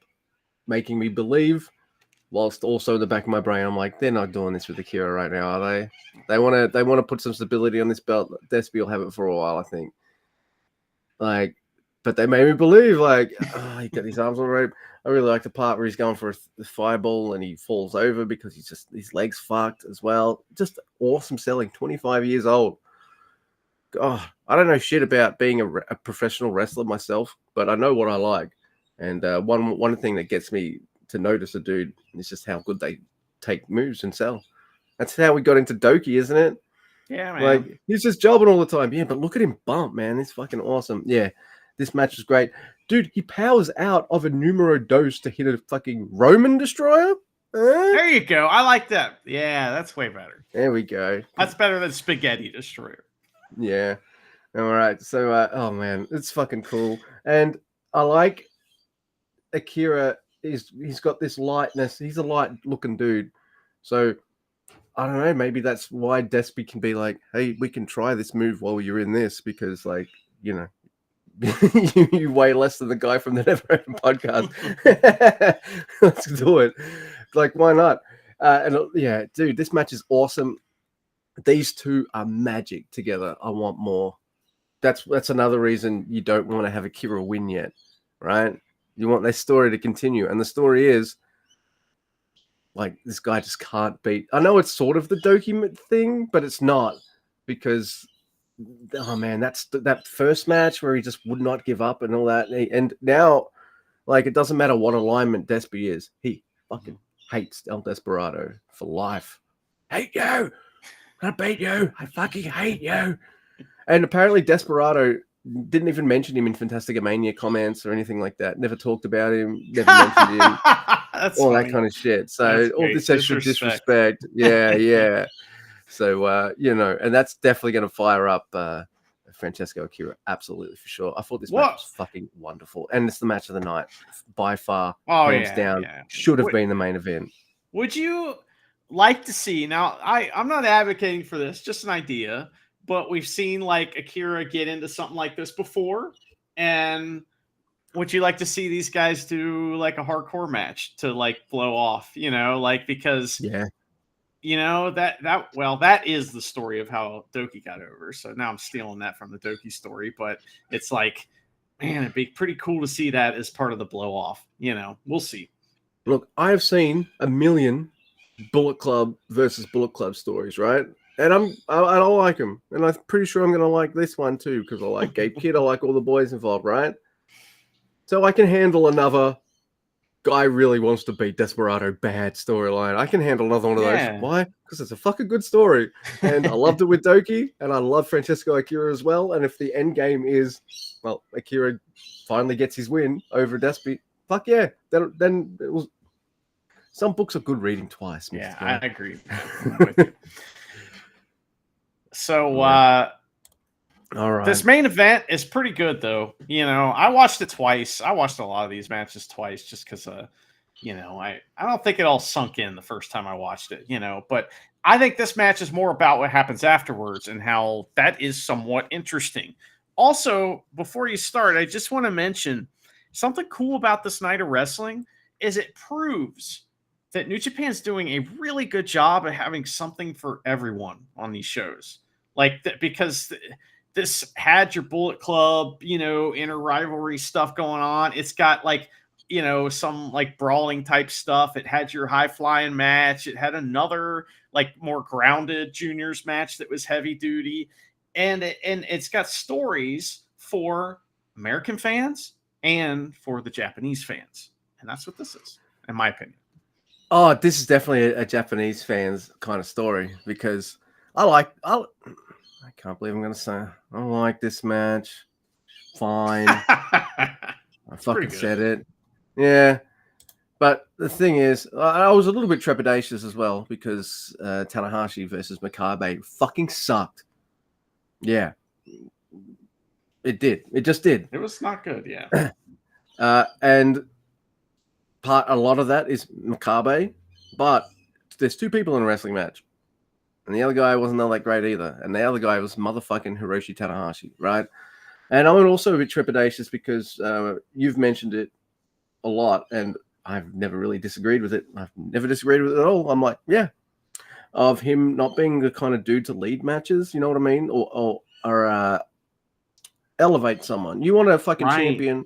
making me believe, whilst also in the back of my brain, I'm like, they're not doing this with Akira right now, are they? They want to put some stability on this belt. Despy will have it for a while, I think. But they made me believe, he got his arms all rope. I really like the part where he's going for a fireball and he falls over because his legs fucked as well. Just awesome selling. 25 years old. God, I don't know shit about being a professional wrestler myself, but I know what I like. And one thing that gets me to notice a dude is just how good they take moves and sell. That's how we got into Doki, isn't it? Yeah, man. He's just jobbing all the time. Yeah, but look at him bump, man. It's fucking awesome. Yeah. This match was great. Dude, he powers out of a numero dos to hit a fucking Roman destroyer. There you go. I like that. Yeah, that's way better. There we go. That's better than spaghetti destroyer. Yeah. All right. So, oh man, it's fucking cool. And I like Akira. He's got this lightness. He's a light looking dude. So, I don't know. Maybe that's why Despy can be like, hey, we can try this move while you're in this because, you weigh less than the guy from the Never Ending Podcast. Let's do it. Why not? Yeah, dude, this match is awesome. These two are magic together. I want more. That's another reason you don't want to have Akira win yet, right? You want their story to continue, and the story is this guy just can't beat. I know it's sort of the Doki thing, but it's not because oh man, that's that first match where he just would not give up and all that. And now, like, it doesn't matter what alignment Despy is, he fucking hates El Desperado for life. Hate you, I beat you, I fucking hate you. And apparently Desperado didn't even mention him in Fantastica Mania comments or anything like that. Never talked about him, never mentioned him, That's all funny. that kind of shit. So That's all great. this extra disrespect. Yeah. So, and that's definitely going to fire up Francesco Akira. Absolutely, for sure. I thought this match was fucking wonderful. And it's the match of the night. By far, hands down, should have been the main event. Would you like to see, now, I'm not advocating for this, just an idea, but we've seen like Akira get into something like this before. And would you like to see these guys do like a hardcore match to like blow off, because that is the story of how Doki got over. So now I'm stealing that from the Doki story, but it's like, man, it'd be pretty cool to see that as part of the blow off. We'll see. Look, I have seen a million Bullet Club versus Bullet Club stories, right? And I don't like them, and I'm pretty sure I'm going to like this one too because I like Gabe Kidd, I like all the boys involved, right? So I can handle another guy really wants to beat Desperado bad storyline. I can handle another one of those. Why? Because it's a fucking good story, and I loved it with Doki, and I love Francesco Akira as well. And if the end game is, well, Akira finally gets his win over Despy, fuck yeah, then it was. Some books are good reading twice. Mr. Yeah, Guy. I agree. I'm with you. So, all right. This main event is pretty good, though. I watched it twice. I watched a lot of these matches twice just because, I don't think it all sunk in the first time I watched it, But I think this match is more about what happens afterwards and how that is somewhat interesting. Also, before you start, I just want to mention something cool about this night of wrestling is it proves that New Japan's doing a really good job of having something for everyone on these shows. Because this had your Bullet Club, inner rivalry stuff going on. It's got some brawling type stuff. It had your high flying match. It had another more grounded juniors match that was heavy duty. And it's got stories for American fans and for the Japanese fans. And that's what this is, in my opinion. Oh, this is definitely a Japanese fans kind of story because I can't believe I'm going to say I like this match. Fine. I fucking said it. Yeah. But the thing is, I was a little bit trepidatious as well because Tanahashi versus Makabe fucking sucked. Yeah. It did. It just did. It was not good, yeah. And a lot of that is Makabe, but there's two people in a wrestling match. And the other guy wasn't all that great either. And the other guy was motherfucking Hiroshi Tanahashi, right? And I'm also a bit trepidatious because you've mentioned it a lot, and I've never really disagreed with it. I've never disagreed with it at all. I'm like, yeah, of him not being the kind of dude to lead matches, you know what I mean? Or elevate someone. You want a fucking champion.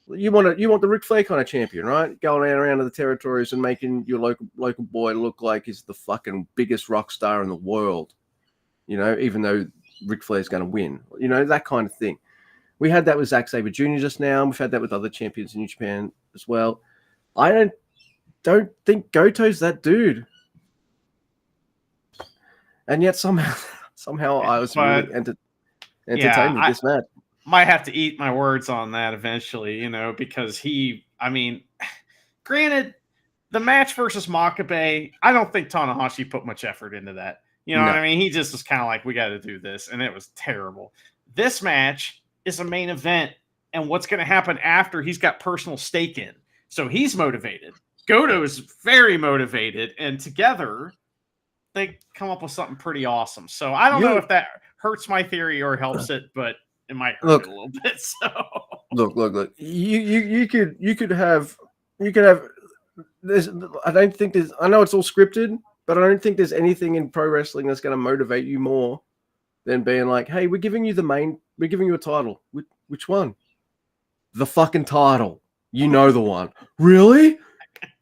You want the Ric Flair kind of champion, right? Going around to the territories and making your local boy look like he's the fucking biggest rock star in the world. Even though Ric Flair's going to win. That kind of thing. We had that with Zack Sabre Jr. just now. We've had that with other champions in New Japan as well. I don't think Goto's that dude. And yet somehow I was really entertained with this match. Might have to eat my words on that eventually, because granted, the match versus Makabe, I don't think Tanahashi put much effort into that. You know what I mean? He just was kind of like, we got to do this, and it was terrible. This match is a main event, and what's going to happen after he's got personal stake in. So he's motivated. Goto is very motivated, and together they come up with something pretty awesome. So I don't know if that hurts my theory or helps it, but it might hurt it a little bit. So look. You could have this. I don't think there's. I know it's all scripted, but I don't think there's anything in pro wrestling that's going to motivate you more than being like, "Hey, we're giving you a title. Which one? The fucking title. You know the one. Really?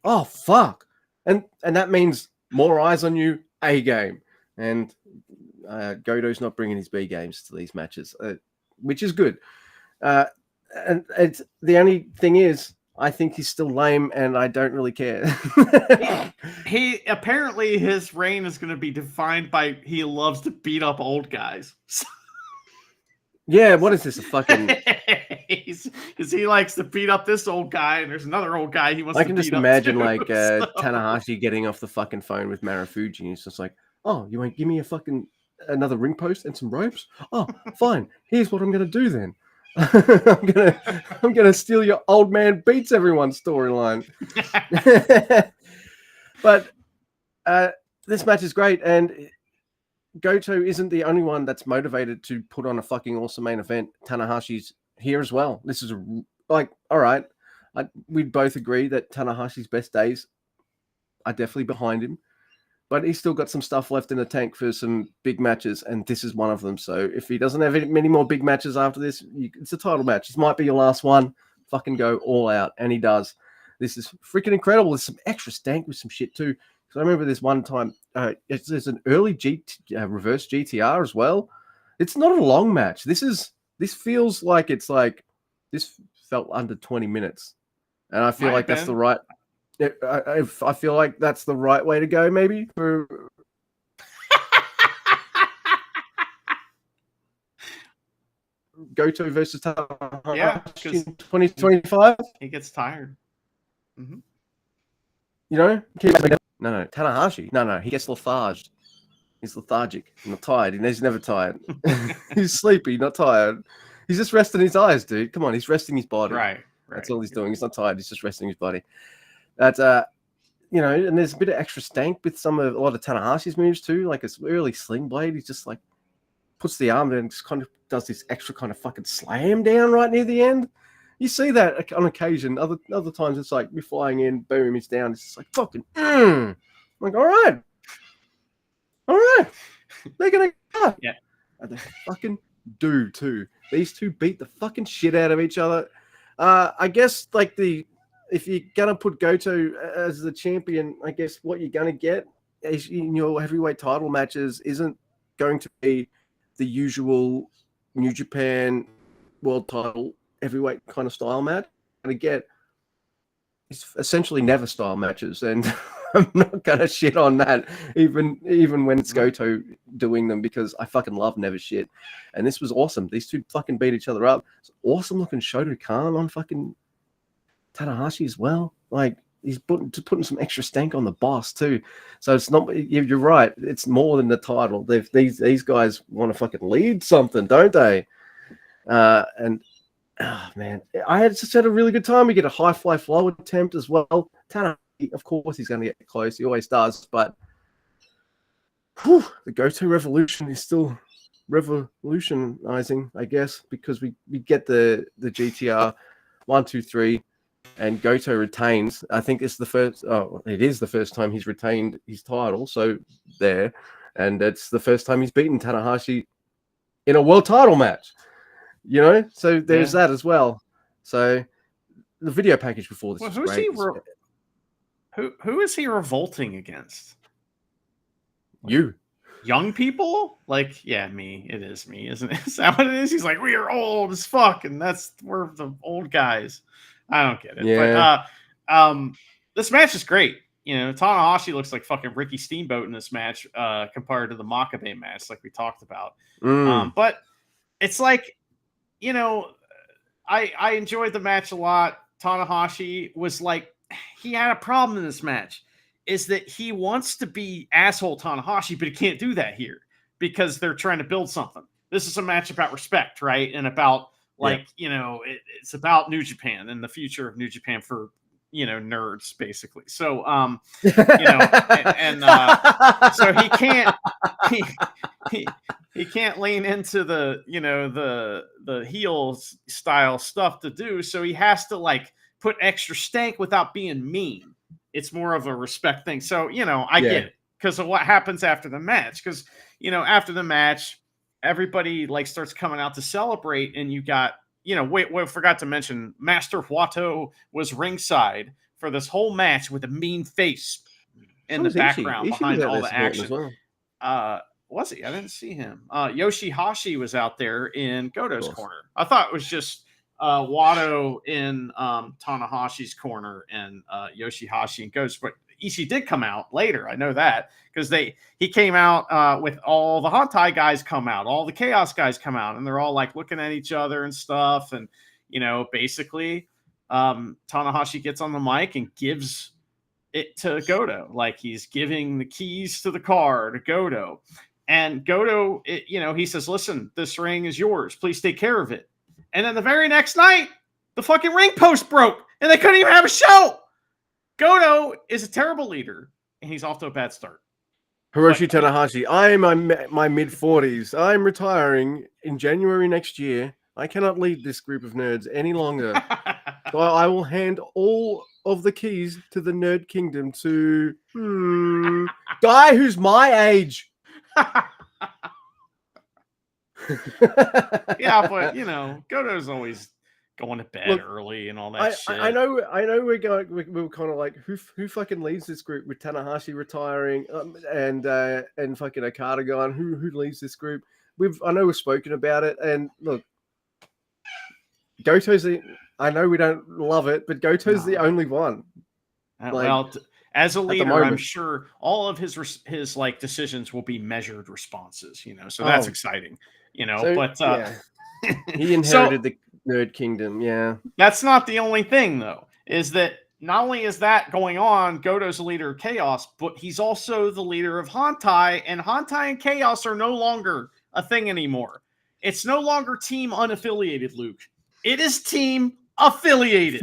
Oh fuck!" And that means more eyes on you. A game. And Goto's not bringing his B games to these matches, which is good. And it's the only thing is, I think he's still lame, and I don't really care. he apparently his reign is going to be defined by he loves to beat up old guys. Yeah, what is this? A fucking? Because he likes to beat up this old guy, and there's another old guy he wants to beat up. I can just imagine too, like so. Tanahashi getting off the fucking phone with Marufuji, and he's just like, "Oh, you want to give me another ring post and some ropes? Oh, fine. Here's what I'm gonna do then. I'm gonna steal your old man beats everyone storyline." But this match is great, and Goto isn't the only one that's motivated to put on a fucking awesome main event. Tanahashi's here as well. This is all right. We'd both agree that Tanahashi's best days are definitely behind him, but he's still got some stuff left in the tank for some big matches, and this is one of them. So if he doesn't have many more big matches after this, it's a title match. This might be your last one. Fucking go all out, and he does. This is freaking incredible. There's some extra stank with some shit too. Because I remember this one time, there's an early reverse GTR as well. It's not a long match. This feels like this felt under 20 minutes, and I feel like that's the right. I feel like that's the right way to go, maybe for. Goto versus Tanahashi, Yeah, because 2025. He gets tired. Mm-hmm. You know, no, Tanahashi. No, he gets letharged. He's lethargic, not tired. He's never tired. He's sleepy, not tired. He's just resting his eyes, dude. Come on, he's resting his body. Right. That's all he's doing. He's not tired. He's just resting his body. That's and there's a bit of extra stank with a lot of Tanahashi's moves too. Like it's early sling blade. He just like puts the arm and just kind of does this extra kind of fucking slam down right near the end. You see that on occasion. Other times it's like you're flying in, boom, he's down. It's just like fucking. I'm like, all right, they're gonna cut. Yeah, and they fucking do too. These two beat the fucking shit out of each other. I guess if you're gonna put Goto as the champion, I guess what you're gonna get is in your heavyweight title matches isn't going to be the usual New Japan world title heavyweight kind of style match. And again, it's essentially never style matches, and I'm not gonna shit on that, even when it's Goto doing them, because I fucking love never shit. And this was awesome. These two fucking beat each other up. It's awesome looking Shotokan on fucking Tanahashi as well. Like he's putting some extra stank on the boss too. So it's not. You're right. It's more than the title. These guys want to fucking lead something, don't they? And oh man, I just had a really good time. We get a high fly flow attempt as well. Tanahashi, of course, he's going to get close. He always does. But the Goto revolution is still revolutionizing, I guess, because we get the GTR 1, 2, 3. And Goto retains. I think it's it is the first time he's retained his title. So there, and it's the first time he's beaten Tanahashi in a world title match. So there's that as well. So the video package before this was great. Who is he revolting against? You. Young people? Me. It is me, isn't it? Is that what it is? He's like, we are old as fuck, and we're the old guys. I don't get it. Yeah. But this match is great. Tanahashi looks like fucking Ricky Steamboat in this match compared to the Makabe match, like we talked about. But it's like, I enjoyed the match a lot. Tanahashi was like, he had a problem in this match, is that he wants to be asshole Tanahashi, but he can't do that here because they're trying to build something. This is a match about respect, right? And about it's about New Japan and the future of New Japan for, nerds basically. So, so he can't, he can't lean into the, the heel style stuff to do. So he has to put extra stank without being mean. It's more of a respect thing. So, I get it because of what happens after the match. Because, after the match, everybody starts coming out to celebrate, and you got, we forgot to mention Master Wato was ringside for this whole match with a mean face in the background behind all the action. was he? I didn't see him. Yoshihashi was out there in Goto's course. corner. I thought it was just Wado in Tanahashi's corner and Yoshihashi and Goto. But Ishii did come out later. I know that because he came out with all the Hantai guys come out, all the Chaos guys come out, and they're all like looking at each other and stuff. And basically, Tanahashi gets on the mic and gives it to Goto, like he's giving the keys to the car to Goto. And Goto, he says, listen, this ring is yours. Please take care of it. And then the very next night, the fucking ring post broke and they couldn't even have a show. Goto is a terrible leader and he's off to a bad start. Hiroshi Tanahashi, I'm my mid-40s. I'm retiring in January next year. I cannot lead this group of nerds any longer. So I will hand all of the keys to the Nerd Kingdom to guy who's my age. Yeah, but Goto's always going to bed early and all that shit. I know we're kind of like who fucking leads this group with Tanahashi retiring and fucking Okada gone. Who leads this group? I know we've spoken about it, and look, Goto's I know we don't love it, but Goto's the only one. As a leader, I'm sure all of his like decisions will be measured responses, so that's exciting, but he inherited the Nerd Kingdom. Yeah. That's not the only thing though, is that not only is that going on, Goto's the leader of Chaos, but he's also the leader of Hantai, and Hantai and Chaos are no longer a thing anymore. It's no longer team unaffiliated, Luke. It is team affiliated.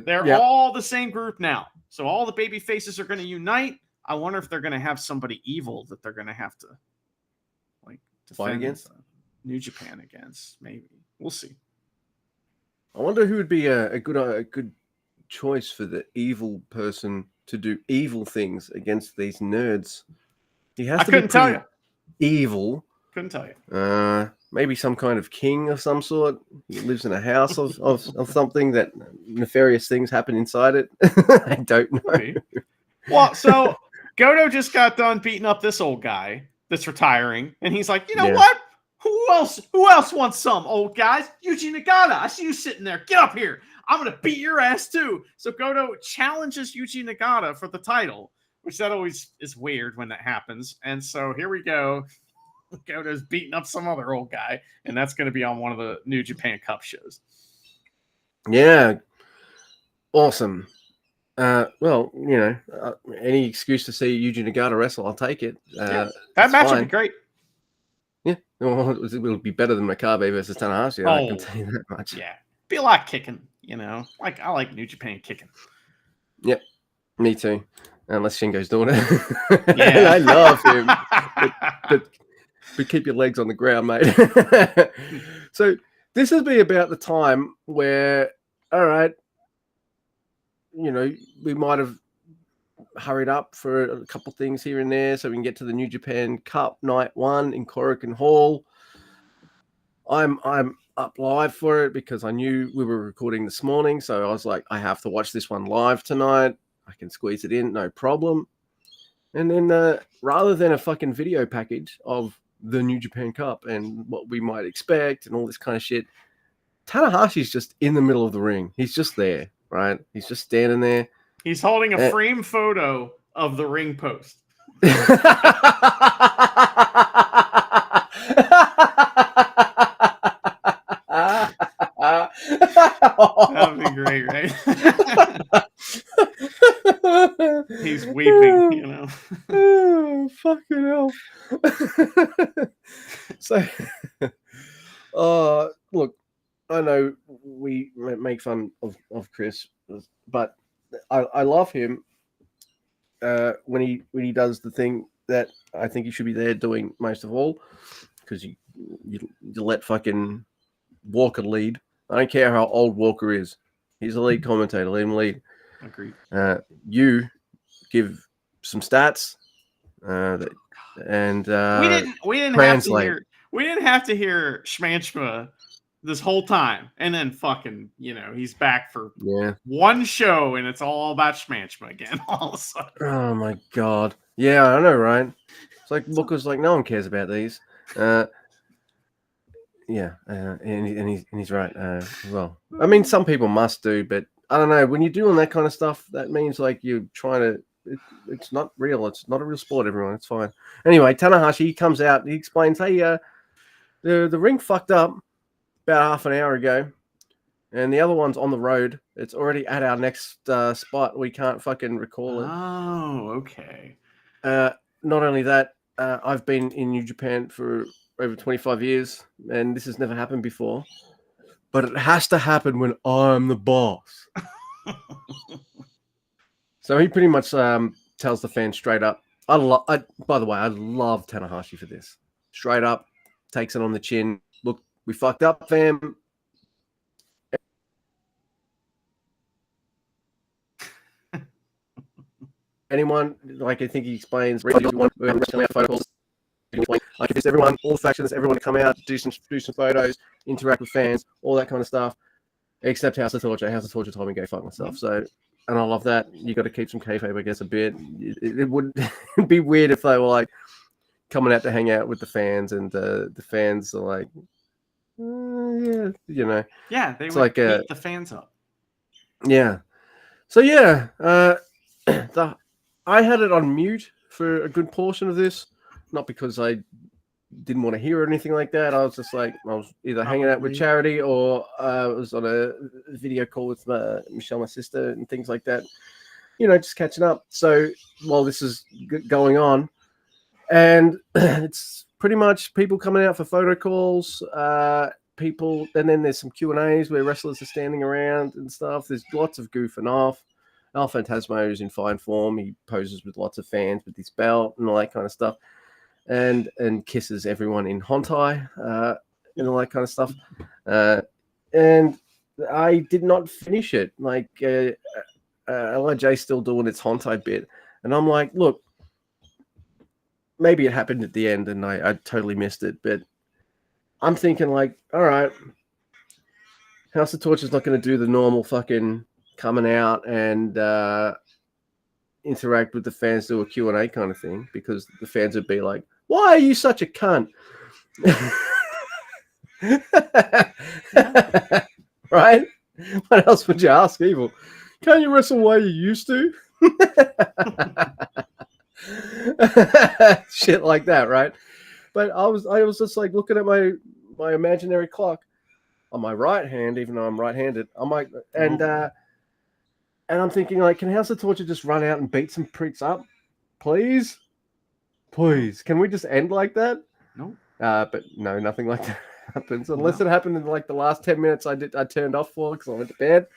They're all the same group now. So all the baby faces are going to unite. I wonder if they're going to have somebody evil that they're going to have to fight against New Japan against. Maybe we'll see. I wonder who would be a good choice for the evil person to do evil things against these nerds. He has to be tell you. Evil. Couldn't tell you. Maybe some kind of king of some sort. He lives in a house of something that nefarious things happen inside it. I don't know. Well, so Goto just got done beating up this old guy that's retiring, and he's like, you know what? Who else wants some, old guys? Yuji Nagata. I see you sitting there. Get up here. I'm gonna beat your ass too. So Goto challenges Yuji Nagata for the title, which that always is weird when that happens. And so here we go. Goto's beating up some other old guy, and that's going to be on one of the New Japan Cup shows. Yeah. Awesome. Well, any excuse to see Yuji Nagata wrestle, I'll take it. That match would be great. Yeah. Well, it'll be better than Makabe versus Tanahashi. I can tell you that much. Yeah. Be a lot kicking, Like I like New Japan kicking. Yep. Me too. Unless Shingo's doing it. Yeah. I love him. But keep your legs on the ground, mate. So this would be about the time where, all right, we might have hurried up for a couple things here and there so we can get to the New Japan Cup Night 1 in Korakuen Hall. I'm up live for it because I knew we were recording this morning, so I was like, I have to watch this one live tonight. I can squeeze it in, no problem. And then rather than a fucking video package of the New Japan Cup and what we might expect and all this kind of shit, Tanahashi's just in the middle of the ring. He's just there, right? He's just standing there. He's holding a frame photo of the ring post. That'd be great, right? He's weeping, Oh, fucking hell. So, look, I know we make fun of Chris, but I love him when he does the thing that I think he should be there doing most of all, because you let fucking Walker lead. I don't care how old Walker is. He's a lead commentator. Let him lead. Agreed. You give some stats, and we didn't have to hear Schmanchma this whole time, and then fucking he's back for one show, and it's all about Schmanchma again all of a sudden. Oh my god! Yeah, I know, right? It's like Booker's like, no one cares about these. Yeah, and he's right. Well, I mean, some people must do, but I don't know. When you're doing that kind of stuff, that means like you're trying to. It's not real. It's not a real sport. Everyone, it's fine. Anyway, Tanahashi comes out. He explains, "Hey, the ring fucked up about half an hour ago, and the other one's on the road. It's already at our next spot. We can't fucking recall it." Oh, okay. Not only that, I've been in New Japan for over 25 years, and this has never happened before. But it has to happen when I'm the boss. So he pretty much tells the fans straight up. By the way, I love Tanahashi for this. Straight up, takes it on the chin. Look, we fucked up, fam. Anyone, like I think he explains, like if it's everyone, all factions, everyone to come out, do some photos, interact with fans, all that kind of stuff. Except House of Torture. House of Torture told me to go fuck myself. So, and I love that. You got to keep some kayfabe, I guess, a bit. It would be weird if they were like coming out to hang out with the fans, and the fans are like, yeah, you know. Yeah, they it's would like beat the fans up. Yeah. So yeah, I had it on mute for a good portion of this, not because I didn't want to hear anything like that. I was just like, I was either hanging out with Charity, or I was on a video call with Michelle, my sister, and things like that. You know, just catching up. So while this is going on, and it's pretty much people coming out for photo calls, people, and then there's some Q&As where wrestlers are standing around and stuff. There's lots of goofing off. El Phantasmo is in fine form. He poses with lots of fans with his belt and all that kind of stuff. And kisses everyone in Hontai and all that kind of stuff. And I did not finish it. Like, LIJ's still doing its Hontai bit. And I'm like, look, maybe it happened at the end and I totally missed it. But I'm thinking like, all right, House of Torture's not going to do the normal fucking coming out and interact with the fans, do a Q&A kind of thing, because the fans would be like, why are you such a cunt? Right? What else would you ask people? Can't you wrestle where you used to? Shit like that, right? But I was just like looking at my imaginary clock on my right hand, even though I'm right-handed. I'm like, and I'm thinking, like, can House of Torture just run out and beat some pricks up, please? Please, can we just end like that? No. But no, nothing like that happens unless it happened in like the last 10 minutes. I turned off for because I went to bed.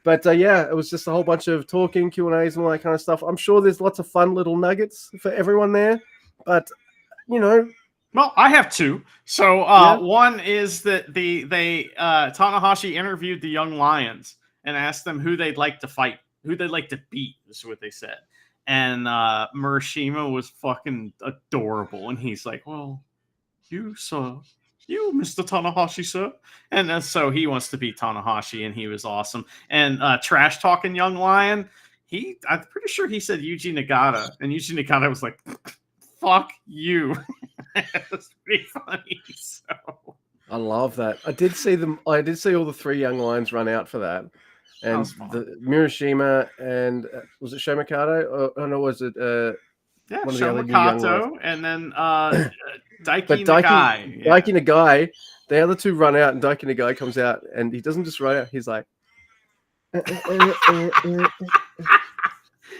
But yeah, it was just a whole bunch of talking, Q&As, and all that kind of stuff. I'm sure there's lots of fun little nuggets for everyone there, but you know. Well, I have two. So one is that Tanahashi interviewed the Young Lions and asked them who they'd like to fight, who they'd like to beat. Is what they said. And Murashima was fucking adorable. And he's like, well, you, sir. You, Mr. Tanahashi, sir. And so he wants to beat Tanahashi, and he was awesome. And trash talking Young Lion, I'm pretty sure he said Yuji Nagata. And Yuji Nagata was like, fuck you. It was pretty funny. So I love that. I did see all the three Young Lions run out for that. And the Murashima and was it Sho Mikado? Or no, was it one of the other Young Lions? And then Daiki Nagai. Daiki Nagai, the other two run out, and Daiki Nagai comes out, and he doesn't just run out. He's like,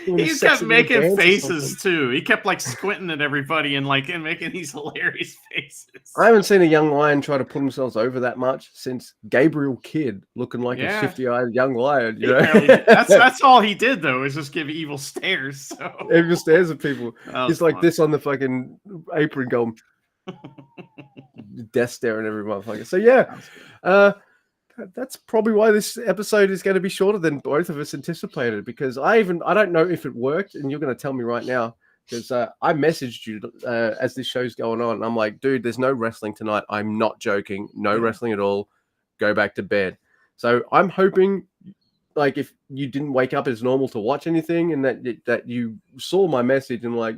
he kept making faces too. He kept like squinting at everybody and making these hilarious faces. I haven't seen a Young Lion try to put themselves over that much since Gabriel Kidd, looking like a shifty-eyed young lion. You know? That's all he did though, is just give evil stares. So evil stares at people. He's like this on the fucking apron, going death staring at every motherfucker. So yeah. That's probably why this episode is going to be shorter than both of us anticipated, because I don't know if it worked, and you're going to tell me right now, because I messaged you as this show's going on. And I'm like, dude, there's no wrestling tonight. I'm not joking. No wrestling at all. Go back to bed. So I'm hoping, like, if you didn't wake up as normal to watch anything, and that you saw my message and like,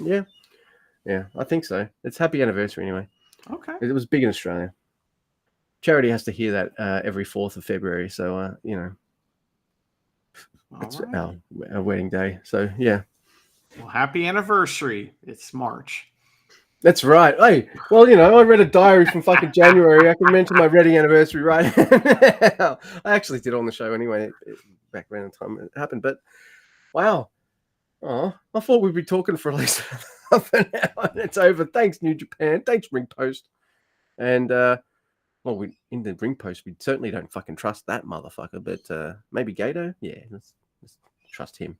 Yeah. Yeah, I think so. It's happy anniversary anyway. Okay. It was big in Australia. Charity has to hear that every 4th of February. So, All it's right. our wedding day. So, yeah. Well, happy anniversary. It's March. That's right. Hey, well, I read a diary from fucking January. I can mention my wedding anniversary right now. I actually did on the show anyway, back around the time it happened. But wow. Oh, I thought we'd be talking for at least half an hour and it's over. Thanks, New Japan. Thanks, Ring Post. And, well, in the Ring Post, we certainly don't fucking trust that motherfucker. But maybe Gato? Yeah, let's trust him.